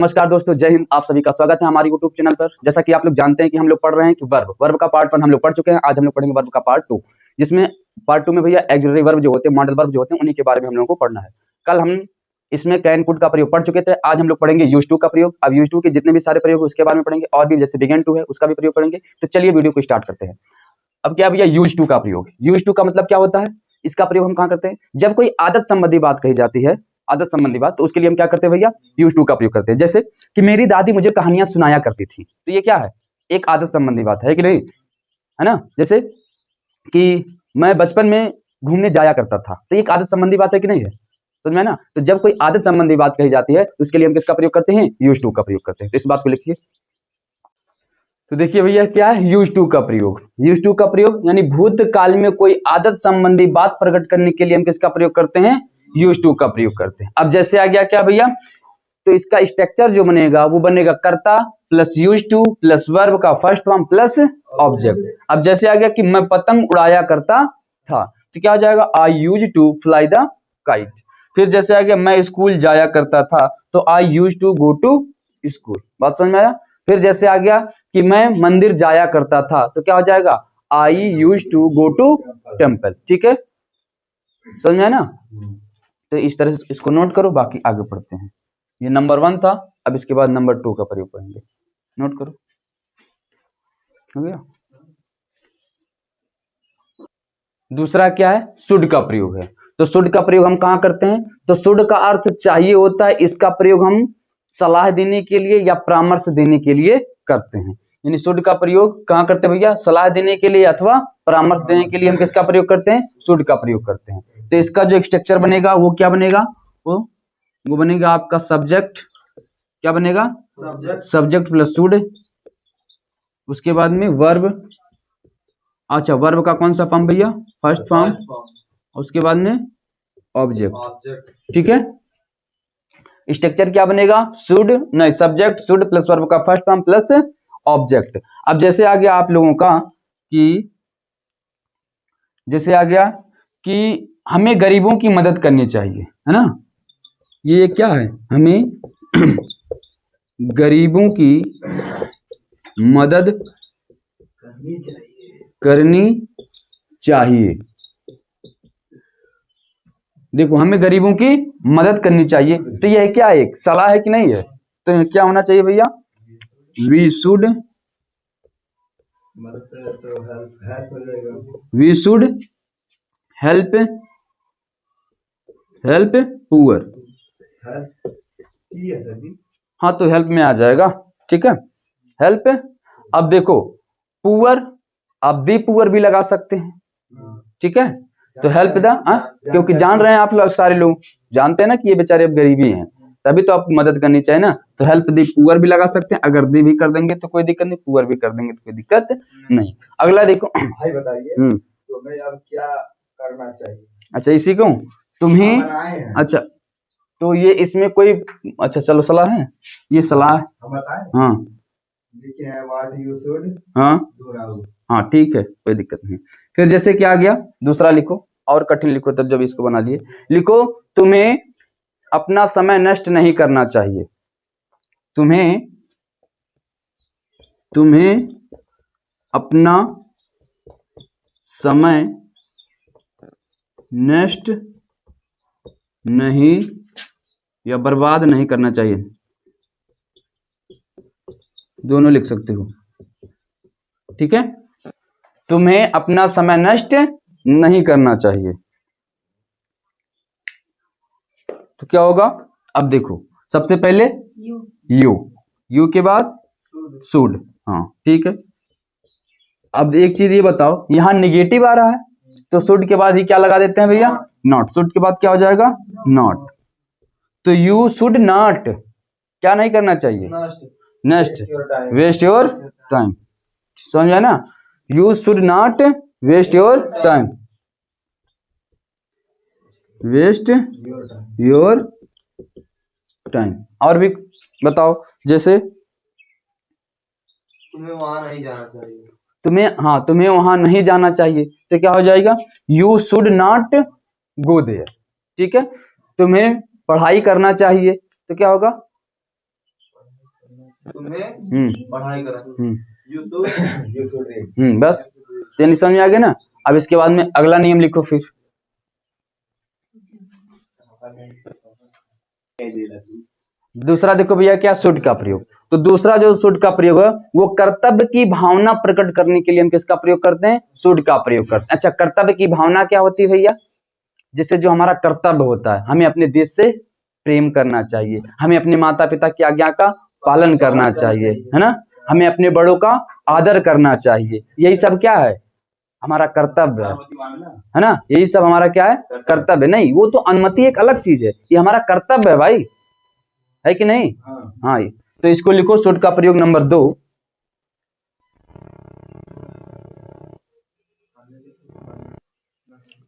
नमस्कार दोस्तों, जय हिंद। आप सभी का स्वागत है हमारे YouTube चैनल पर। जैसा कि आप लोग जानते हैं कि हम लोग पढ़ रहे हैं कि वर्ब का पार्ट 1 हम लोग पढ़ चुके हैं। आज हम लोग पढ़ेंगे वर्ब का पार्ट 2, जिसमें पार्ट 2 में भैया ऑक्सिलरी वर्ब जो होते हैं, मॉडल वर्ब जो होते हैं, उन्हीं के बारे में हम लोगों को पढ़ना है। कल हम इसमें कैन कुड का प्रयोग पढ़ चुके थे। आज हम लोग पढ़ेंगे यूज टू का प्रयोग। अब यूज टू के जितने भी सारे प्रयोग उसके बारे में पढ़ेंगे, और भी जैसे बिगेन टू है उसका भी प्रयोग पढ़ेंगे। तो चलिए वीडियो को स्टार्ट करते हैं। अब क्या भैया यूज टू का प्रयोग। यूज टू का मतलब क्या होता है, इसका प्रयोग हम कहाँ करते हैं? जब कोई आदत संबंधी बात कही जाती है, आदत संबंधी बात, तो उसके लिए हम क्या करते हैं भैया? यूज टू का प्रयोग करते हैं। जैसे कि मेरी दादी मुझे कहानियां सुनाया करती थी, तो ये क्या है? एक आदत संबंधी बात है कि नहीं, है ना। जैसे कि मैं बचपन में घूमने जाया करता था, तो एक आदत संबंधी बात है कि नहीं है, समझ में ना। तो जब कोई आदत संबंधी बात कही जाती है तो उसके लिए हम किसका प्रयोग करते हैं? यूज टू का प्रयोग करते हैं। तो इस बात को लिखिए। तो देखिए भैया क्या है यूज टू का प्रयोग। यूज टू का प्रयोग यानी भूतकाल में कोई आदत संबंधी बात प्रकट करने के लिए हम किसका प्रयोग करते हैं? यूज टू का प्रयोग करते हैं। अब जैसे आ गया क्या भैया, तो इसका स्ट्रक्चर जो बनेगा वो बनेगा कर्ता plus use two plus verb का फर्स्ट फॉर्म प्लस ऑब्जेक्ट। अब जैसे आ गया कि मैं पतंग उड़ाया करता था, तो क्या हो जाएगा? I use to fly the kite. फिर जैसे आ गया मैं स्कूल जाया करता था, तो I use to go to school. बात समझ में आया? फिर जैसे आ गया कि मैं मंदिर जाया करता था, तो क्या हो जाएगा? I use to go to temple. ठीक है, समझ में आया ना। तो इस तरह से इसको नोट करो, बाकी आगे पढ़ते हैं। ये नंबर 1 था। अब इसके बाद नंबर 2 का प्रयोग करेंगे। नोट करो, हो गया। दूसरा क्या है? शुड का प्रयोग है। तो शुड का प्रयोग हम कहाँ करते हैं? तो शुड का अर्थ चाहिए होता है। इसका प्रयोग हम सलाह देने के लिए या परामर्श देने के लिए करते हैं। यानी शुड का प्रयोग कहाँ करते हैं भैया? सलाह देने के लिए अथवा परामर्श देने के लिए हम किसका प्रयोग करते हैं? शुड का प्रयोग करते हैं। तो इसका जो स्ट्रक्चर बनेगा वो क्या बनेगा? वो बनेगा आपका सब्जेक्ट। क्या बनेगा? Subject plus should. उसके बाद में वर्ब। अच्छा, वर्ब का कौन सा फॉर्म भैया? First form. उसके बाद में ऑब्जेक्ट। ठीक है, स्ट्रक्चर क्या बनेगा? शुड नहीं, सब्जेक्ट शुड प्लस वर्ब का फर्स्ट फॉर्म प्लस ऑब्जेक्ट। अब जैसे आ गया आप लोगों का कि जैसे आ गया कि हमें गरीबों की मदद करनी चाहिए, है ना। ये क्या है? हमें गरीबों की मदद करनी चाहिए। देखो, हमें गरीबों की मदद करनी चाहिए, तो यह क्या है? एक सलाह है कि नहीं है? तो क्या होना चाहिए भैया? We should help poor. हाँ, तो हेल्प में आ जाएगा। ठीक है, हेल्प। अब देखो पुअर, आप दी पुअर भी लगा सकते हैं। ठीक है, तो हेल्प द, क्योंकि जान रहे हैं आप लोग, सारे लोग जानते हैं ना कि ये बेचारे अब गरीबी हैं, तभी तो आपको मदद करनी चाहिए ना। तो हेल्प दी पुअर भी लगा सकते हैं। अगर दी भी कर देंगे तो कोई दिक्कत नहीं, पुअर भी कर देंगे तो कोई दिक्कत नहीं। अगला देखो भाई, बताइए तो मैं अब क्या करना चाहिए? अच्छा, इसी को तुम्हें, अच्छा तो ये इसमें कोई, अच्छा चलो सलाह है, ये सलाह। हाँ हाँ हाँ, ठीक है, कोई दिक्कत नहीं। फिर जैसे क्या आ गया दूसरा, लिखो और कठिन लिखो तब जब इसको बना लिए। लिखो तुम्हें अपना समय नष्ट नहीं करना चाहिए। तुम्हें अपना समय नष्ट नहीं या बर्बाद नहीं करना चाहिए, दोनों लिख सकते हो। ठीक है, तुम्हें अपना समय नष्ट नहीं करना चाहिए। तो क्या होगा? अब देखो, सबसे पहले यू के बाद शुड। हाँ ठीक है। अब एक चीज ये बताओ, यहाँ निगेटिव आ रहा है तो शुड के बाद ही क्या लगा देते हैं भैया? नॉट। शुड के बाद क्या हो जाएगा? नॉट। तो यू शुड नॉट क्या नहीं करना चाहिए? Next waste your time. समझ आया ना? You should not waste your time, waste your time. और भी बताओ, जैसे तुम्हें वहां नहीं जाना चाहिए। तुम्हें वहां नहीं जाना चाहिए, तो क्या हो जाएगा? You should not go there. ठीक है, तुम्हें पढ़ाई करना चाहिए, तो क्या होगा? तुम्हें पढ़ाई करा। You should read। बस तो यानी समझ में आ गया ना। अब इसके बाद में अगला नियम लिखो फिर। दूसरा देखो भैया क्या, शुड का प्रयोग। तो दूसरा जो शुड का प्रयोग है वो कर्तव्य की भावना प्रकट करने के लिए हम किसका प्रयोग करते हैं, शुड का प्रयोग करते हैं। अच्छा, कर्तव्य की भावना क्या होती है भैया, जैसे जो हमारा कर्तव्य होता है, हमें अपने देश से प्रेम करना चाहिए, हमें अपने माता पिता की आज्ञा का पालन करना चाहिए, है ना, हमें अपने बड़ों का आदर करना चाहिए, यही सब क्या है, हमारा कर्तव्य है ना, यही सब हमारा क्या है, कर्तव्य। नहीं, वो तो अनुमति एक अलग चीज है, ये हमारा कर्तव्य है भाई, है कि नहीं। हाँ, तो इसको लिखो शुड का प्रयोग नंबर 2।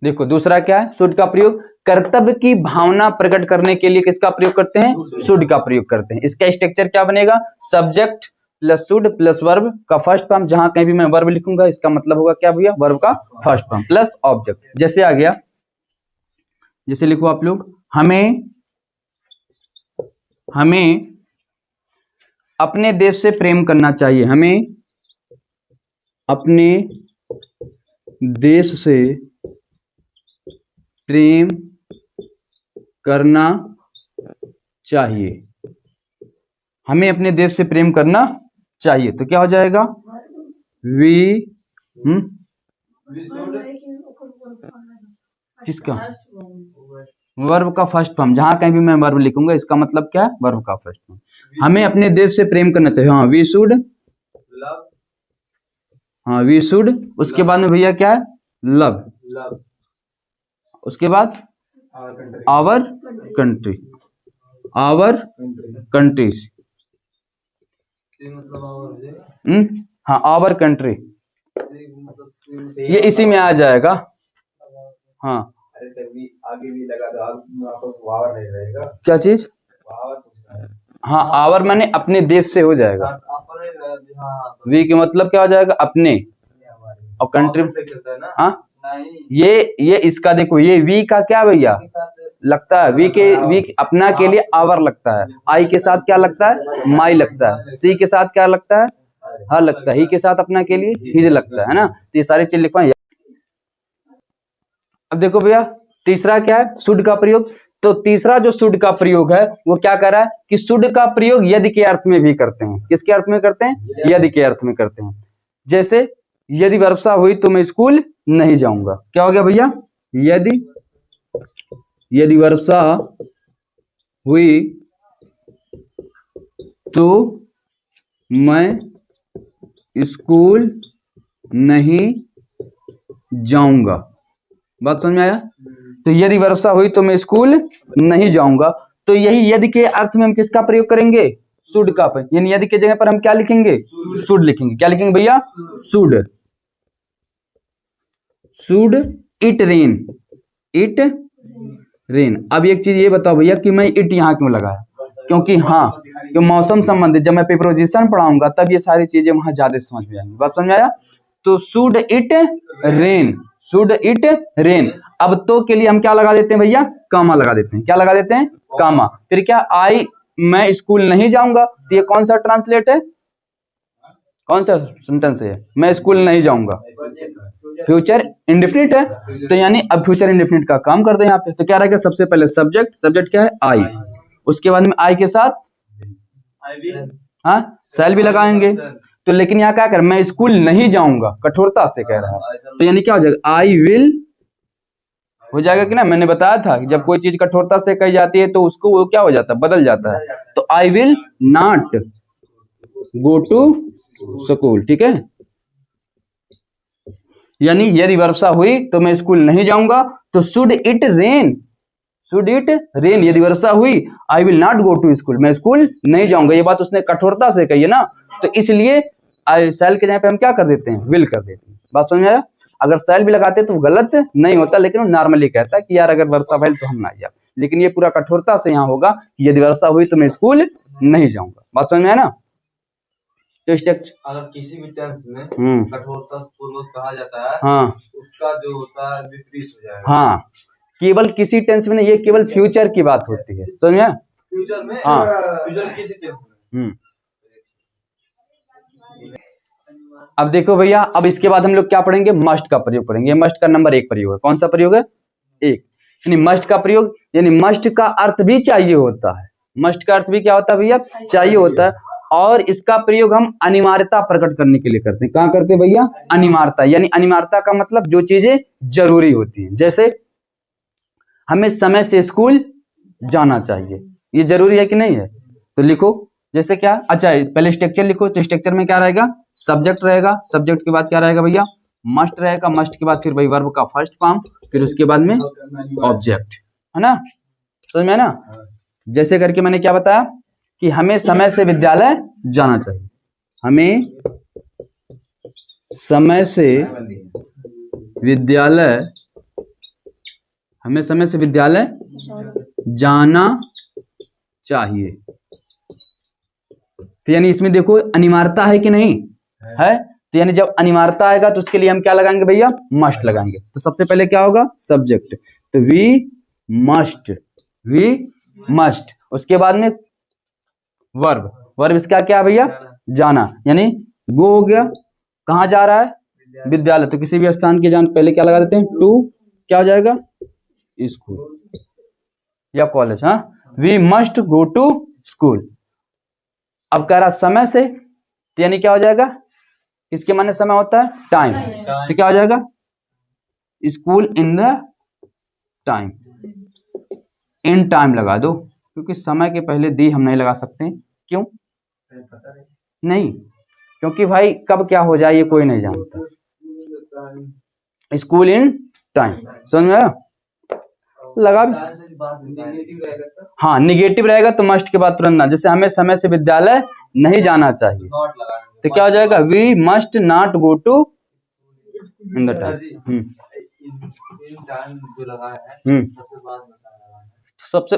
देखो दूसरा क्या है, शुड का प्रयोग कर्तव्य की भावना प्रकट करने के लिए किसका प्रयोग करते हैं, शुड का प्रयोग करते हैं। इसका स्ट्रक्चर क्या बनेगा, subject plus should plus verb का फर्स्ट फॉर्म, जहां कहीं भी मैं वर्ब लिखूंगा इसका मतलब होगा क्या भैया, वर्ब का फर्स्ट फॉर्म प्लस ऑब्जेक्ट। जैसे आ गया, जैसे लिखो आप लोग, हमें अपने देश से प्रेम करना चाहिए, हमें अपने देश से प्रेम करना चाहिए, हमें अपने देश से प्रेम करना चाहिए। तो क्या हो जाएगा, वी किसका, वर्ब का फर्स्ट फॉर्म, जहां कहीं भी मैं वर्ब लिखूंगा इसका मतलब क्या है, वर्ब का फर्स्ट फॉर्म। हमें अपने देश से प्रेम करना चाहिए, हाँ वी शुड, हाँ वी शुड। उसके बाद में भैया क्या है, लव, उसके बाद आवर कंट्री, आवर कंट्रीज, हाँ आवर कंट्री, ये इसी में आ जाएगा। हाँ आगे भी लगा दो, वावर नहीं रहेगा, क्या चीज, हाँ आवर मैंने अपने देश से हो जाएगा, वी के मतलब क्या हो जाएगा, अपने, और कंट्री, हाँ ये इसका देखो, ये वी का क्या भैया लगता है, वी अपना के लिए आवर लगता है, आई के साथ क्या लगता है, माई लगता है, सी के साथ क्या लगता है, हर लगता है, ही के साथ अपना के लिए हिज लगता है ना। तो ये सारी चीज लिखवाएं। अब देखो भैया तीसरा क्या है, शुड का प्रयोग। तो तीसरा जो शुड का प्रयोग है वो क्या कर रहा है कि शुड का प्रयोग यदि के अर्थ में भी करते हैं, किसके अर्थ में करते हैं, यदि के अर्थ में करते हैं। जैसे यदि वर्षा हुई तो मैं स्कूल नहीं जाऊंगा, क्या हो गया भैया, यदि वर्षा हुई तो मैं स्कूल नहीं जाऊंगा, बात समझ में आया। तो यदि वर्षा हुई तो मैं स्कूल नहीं जाऊंगा, तो यही यदि के अर्थ में हम किसका प्रयोग करेंगे, शुड का, यानी यदि के जगह पर हम क्या लिखेंगे, शुड लिखेंगे। क्या लिखेंगे भैया, should, should it rain, it rain. अब एक चीज ये बताओ भैया कि मैं इट यहाँ क्यों लगाया, क्योंकि हाँ कि मौसम संबंधित जब मैं प्रीपोजिशन पढ़ाऊंगा तब ये सारी चीजें वहां ज्यादा समझ में आएंगी, बात समझ आया। तो should it rain, should it rain. अब तो के लिए हम क्या लगा देते हैं भैया, कामा लगा देते हैं, क्या लगा देते हैं, कामा। फिर क्या, मैं स्कूल नहीं जाऊंगा, तो ये कौन सा ट्रांसलेट है, कौन सा सेंटेंस है, मैं स्कूल नहीं जाऊंगा, फ्यूचर इंडेफिनिट है। तो यानी अब फ्यूचर इंडेफिनिट का काम कर दे यहाँ पे। तो क्या रहेगा, सबसे पहले सब्जेक्ट, सब्जेक्ट क्या है आई, उसके बाद में आई के साथ हाँ शैल भी लगाएंगे। तो लेकिन यहाँ क्या कर, मैं स्कूल नहीं जाऊंगा, कठोरता से कह रहा है, तो यानी क्या हो जाएगा, आई विल हो जाएगा कि ना। मैंने बताया था कि जब कोई चीज कठोरता से कही जाती है तो उसको वो क्या हो जाता है, बदल जाता है। तो I will not go to school, ठीक है। यानी यदि वर्षा हुई तो मैं स्कूल नहीं जाऊंगा, तो should it rain, should it rain, यदि वर्षा हुई I will not go to school, मैं स्कूल नहीं जाऊंगा। ये बात उसने कठोरता से कही है ना, तो इसलिए शैल के जगह पे हम क्या कर देते हैं, विल कर देते हैं, बात समझ में आया। अगर शैल भी लगाते तो गलत नहीं होता, लेकिन वो नॉर्मली कहता है कि यार अगर वर्षा भइल तो हम ना जाए, लेकिन ये पूरा कठोरता से यहाँ होगा कि यदि वर्षा हुई तो मैं स्कूल नहीं जाऊंगा, बात समझ में आया ना। तो अगर किसी भी टेंस में कठोरता पूर्वक कहा जाता है, हाँ उसका जो होता है विपरीत हो जाएगा। हाँ, केवल किसी टेंस में, ये केवल फ्यूचर की बात होती है, समझ में। फ्यूचर में, हाँ फ्यूचर किसी टेंस में, अब देखो भैया, अब इसके बाद हम लोग क्या पढ़ेंगे, मस्ट का प्रयोग करेंगे। मस्ट का नंबर 1 प्रयोग है। कौन सा प्रयोग है? 1। यानी मस्ट का प्रयोग, यानी मस्ट का अर्थ भी चाहिए होता है। मस्ट का अर्थ भी क्या होता है भैया? चाहिए होता है। और इसका प्रयोग हम अनिवार्यता प्रकट करने के लिए करते हैं। कहाँ करते हैं भैया? अनिवार्यता। यानी अनिवार्यता का मतलब जो चीजें जरूरी होती हैं। जैसे हमें समय से स्कूल जाना चाहिए, ये जरूरी है कि नहीं है? तो लिखो, जैसे क्या, अच्छा पहले स्ट्रक्चर लिखो। तो स्ट्रक्चर में क्या रहेगा? सब्जेक्ट रहेगा, सब्जेक्ट के बाद क्या रहेगा भैया? मस्ट रहेगा, मस्ट के बाद फिर भाई वर्ब का फर्स्ट फॉर्म, फिर उसके बाद में ऑब्जेक्ट, है ना? समझ में ना? जैसे करके मैंने क्या बताया कि हमें समय से विद्यालय जाना चाहिए। हमें समय से विद्यालय, हमें समय से विद्यालय जाना चाहिए। तो यानी इसमें देखो अनिवार्यता है कि नहीं है? तो यानी जब अनिवार्यता आएगा तो उसके लिए हम क्या लगाएंगे भैया? मस्ट लगाएंगे। तो सबसे पहले क्या होगा? सब्जेक्ट। तो वी मस्ट, वी मस्ट। उसके बाद में वर्ब, वर्ब इसका क्या है भैया? जाना। यानी गो हो गया, कहाँ जा रहा है? विद्यालय। तो किसी भी स्थान के जान पहले क्या लगा देते हैं? टू। क्या हो जाएगा? स्कूल या कॉलेज। हाँ, we must go to school. अब कह रहा समय से, तो यानी क्या हो जाएगा? इसके माने समय होता है टाइम। तो क्या हो जाएगा? School in the time. In time लगा दो, क्योंकि समय के पहले दी हम नहीं लगा सकते। क्यों नहीं? क्योंकि भाई कब क्या हो जाए ये कोई नहीं जानता। स्कूल इन टाइम, समझ में आया? लगा भी। हाँ, निगेटिव रहेगा तो मस्ट के बाद तुरंत ना। जैसे हमें समय से विद्यालय नहीं जाना चाहिए, तो क्या हो जाएगा? We must not go to in the time. सबसे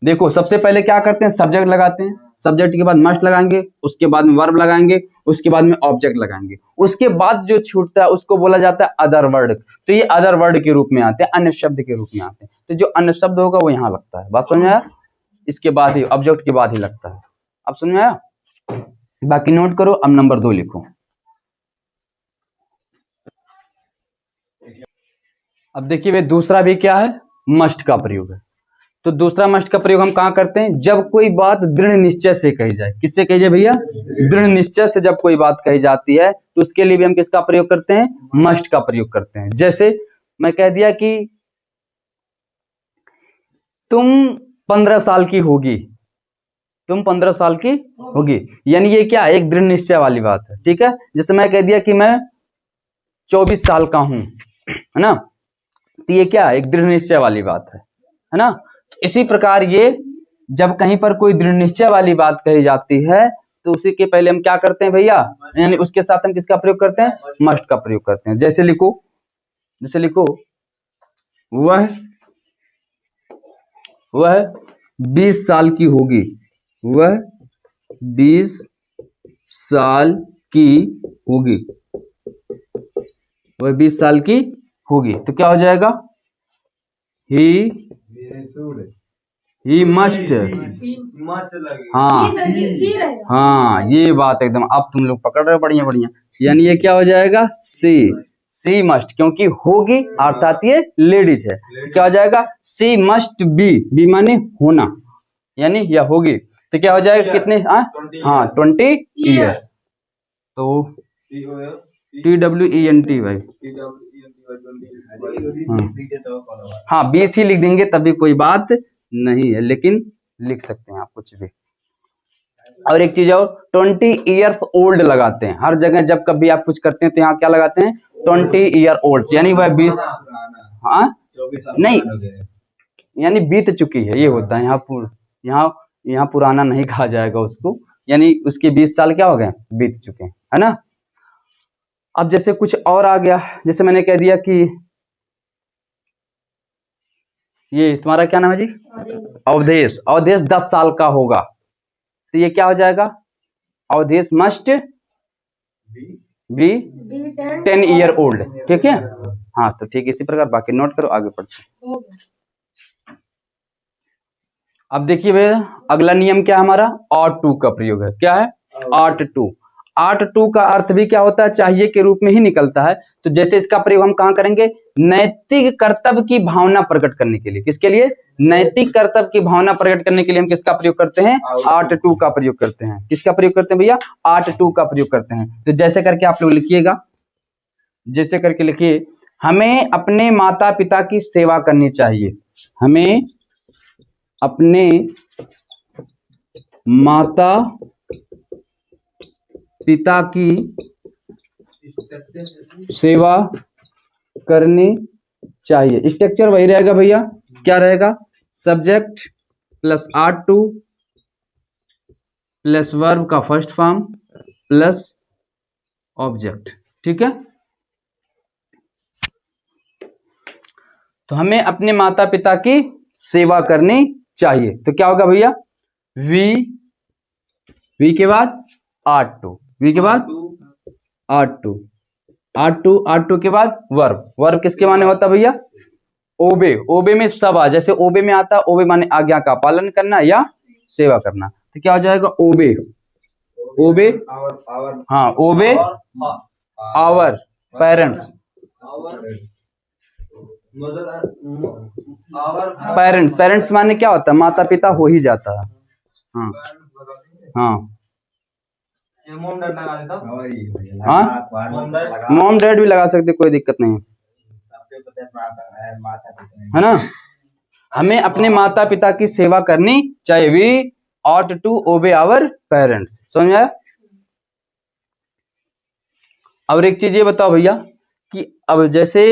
देखो सबसे पहले क्या करते हैं? सब्जेक्ट लगाते हैं। सब्जेक्ट के बाद मस्ट लगाएंगे, उसके बाद में वर्ब लगाएंगे, उसके बाद में ऑब्जेक्ट लगाएंगे। उसके बाद जो छूटता है उसको बोला जाता है अदर वर्ड। तो ये अदर वर्ड के रूप में आते हैं, अन्य शब्द के रूप में आते हैं। तो जो अन्य शब्द होगा वो यहाँ लगता है। बात समझ में आया? इसके बाद ही ऑब्जेक्ट के बाद ही लगता है। अब समझ में आया? बाकी नोट करो। अब नंबर 2 लिखो। अब देखिए वे दूसरा भी क्या है? मस्ट का प्रयोग है। तो दूसरा मस्ट का प्रयोग हम कहाँ करते हैं? जब कोई बात दृढ़ निश्चय से कही जाए। किससे कही जाए भैया? दृढ़ निश्चय से जब कोई बात कही जाती है तो उसके लिए भी हम किसका प्रयोग करते हैं? मस्ट का प्रयोग करते हैं। जैसे मैं कह दिया कि तुम 15 साल की होगी, तुम 15 साल की होगी। यानी ये क्या है? एक दृढ़ निश्चय वाली बात है। ठीक है? जैसे मैं कह दिया कि मैं 24 साल का हूं, है ना? तो ये क्या है? एक दृढ़ निश्चय वाली बात है ना? इसी प्रकार ये जब कहीं पर कोई दृढ़ निश्चय वाली बात कही जाती है तो उसी के पहले हम क्या करते हैं भैया? यानी उसके साथ हम किसका प्रयोग करते हैं? मस्ट का प्रयोग करते हैं। जैसे लिखो वह 20 साल की होगी। वह 20 साल की होगी। वह 20 साल की होगी। तो क्या हो जाएगा? He must. हाँ, ये बात एकदम अब तुम लोग पकड़ रहे हो बढ़िया बढ़िया। यानी ये क्या हो जाएगा? सी मस्ट, क्योंकि होगी अर्थात ये लेडीज है। तो क्या हो जाएगा? सी मस्ट बी माने होना, यानी या होगी। तो क्या हो जाएगा? कितने? हाँ 20 ईयर्स। तो TWENT भाई। हाँ 20 ही लिख देंगे तभी कोई बात नहीं है, लेकिन लिख सकते हैं आप कुछ भी। और एक चीज और, 20 ईयर्स ओल्ड लगाते हैं हर जगह। जब कभी आप कुछ करते हैं तो यहाँ क्या लगाते हैं? 20 ईयर ओल्ड, यानी वह 20। हाँ नहीं, यानी बीत चुकी है, ये होता है। यहाँ पुराना नहीं कहा जाएगा उसको, यानी उसके 20 साल क्या हो गए? बीत चुके हैं, है ना? अब जैसे कुछ और आ गया, जैसे मैंने कह दिया कि ये तुम्हारा क्या नाम है जी? अवधेश। अवधेश 10 साल का होगा, तो ये क्या हो जाएगा? Awadhesh must be 10 year old. ठीक है? हाँ, तो ठीक इसी प्रकार बाकी नोट करो, आगे पढ़ते हैं। अब देखिए भैया अगला नियम क्या है हमारा, ought to का प्रयोग है। क्या है, ought to। ought to का अर्थ भी क्या होता है, चाहिए के रूप में ही निकलता है। तो जैसे इसका प्रयोग हम कहाँ करेंगे, नैतिक कर्तव्य की भावना प्रकट करने के लिए। किसके लिए, नैतिक कर्तव्य की भावना प्रकट करने के लिए हम किसका प्रयोग करते हैं, ought to का प्रयोग करते हैं। किसका प्रयोग करते हैं भैया, ought to का प्रयोग करते हैं। तो जैसे करके आप लोग लिखिएगा, जैसे करके लिखिए, हमें अपने माता पिता की सेवा करनी चाहिए। हमें अपने माता पिता की सेवा करनी चाहिए। स्ट्रक्चर वही रहेगा भैया, क्या रहेगा, subject plus ought to plus verb का फर्स्ट फॉर्म प्लस ऑब्जेक्ट। ठीक है, तो हमें अपने माता पिता की सेवा करनी चाहिए। तो क्या होगा भैया, वी के बाद ought to, वी के बाद ought to के बाद वर्ब किसके माने होता है भैया, ओबे में सब आ, जैसे ओबे में आता है, ओबे माने आज्ञा का पालन करना या सेवा करना। तो क्या हो जाएगा, ओबे, हाँ ओबे आवर पेरेंट्स। पेरेंट्स माने क्या होता है, माता पिता हो ही जाता है। हाँ हाँ मॉम डैड भी लगा सकते, कोई दिक्कत नहीं है ना। हमें अपने माता पिता की सेवा करनी चाहिए। We ought to obey our parents। समझ आया। और एक चीज ये बताओ भैया कि अब जैसे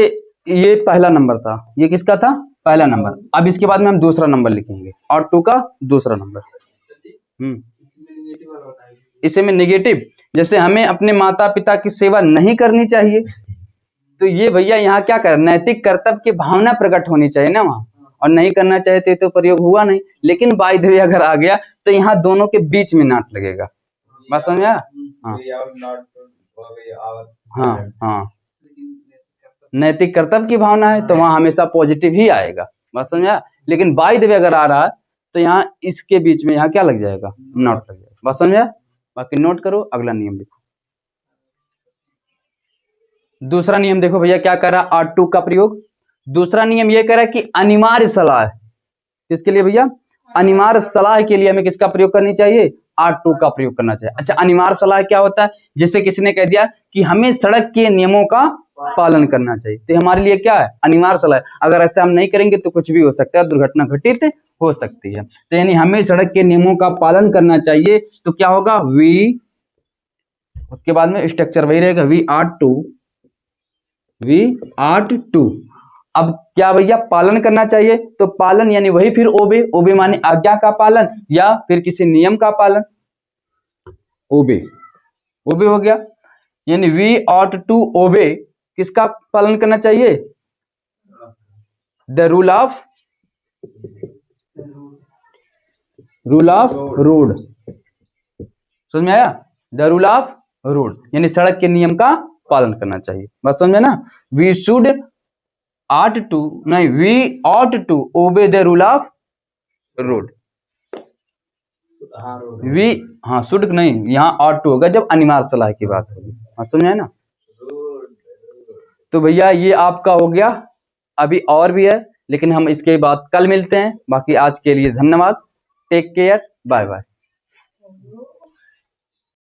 ये पहला नंबर था, ये किसका था, पहला नंबर। अब इसके बाद में हम दूसरा नंबर लिखेंगे, ought to का दूसरा नंबर। इसमें निगेटिव, जैसे हमें अपने माता पिता की सेवा नहीं करनी चाहिए, तो ये भैया यहाँ क्या कर, नैतिक कर्तव्य की भावना प्रकट होनी चाहिए ना वहाँ, और नहीं करना चाहते तो प्रयोग हुआ नहीं। लेकिन बाय द वे अगर आ गया तो यहाँ दोनों के बीच में नॉट लगेगा। बात समझ आया। हाँ हाँ नैतिक कर्तव्य की भावना है तो वहाँ हमेशा पॉजिटिव ही आएगा। बात समझ आया। लेकिन बाय द वे अगर आ रहा है तो यहाँ इसके बीच में यहाँ क्या लग जाएगा, नॉट लग जाएगा। बात समझ आया। बाकी नोट करो, अगला नियम देखो। दूसरा नियम देखो भैया क्या कर रहा है, ought to का प्रयोग। दूसरा नियम ये कह रहा है कि अनिवार्य सलाह, किसके लिए भैया, अनिवार्य सलाह के लिए हमें किसका प्रयोग करनी चाहिए, ought to का प्रयोग करना चाहिए। अच्छा अनिवार्य सलाह क्या होता है, जैसे किसी ने कह दिया कि हमें सड़क के नियमों का पालन करना चाहिए, तो हमारे लिए क्या है, अनिवार्य सलाह। अगर ऐसा हम नहीं करेंगे तो कुछ भी हो सकता है, दुर्घटना घटित हो सकती है। तो यानी हमें सड़क के नियमों का पालन करना चाहिए। तो क्या होगा, वी, उसके बाद में स्ट्रक्चर वही रहेगा, वी ought to। अब क्या भैया, पालन करना चाहिए, तो पालन यानी वही फिर ओबे माने आज्ञा का पालन या फिर किसी नियम का पालन। ओबे हो गया, यानी वी ought to ओबे, किसका पालन करना चाहिए, द रूल ऑफ रोड। समझ में आया, द रूल ऑफ रोड यानी सड़क के नियम का पालन करना चाहिए। बस समझे ना। वी शुड ought to नहीं, we ought to obey the rule of road। We हाँ शुड नहीं, यहाँ ought to होगा जब अनिवार्य सलाह की बात होगी। हाँ समझे ना। तो भैया ये आपका हो गया, अभी और भी है लेकिन हम इसके बाद कल मिलते हैं। बाकी आज के लिए धन्यवाद, टेक केयर, बाय बाय।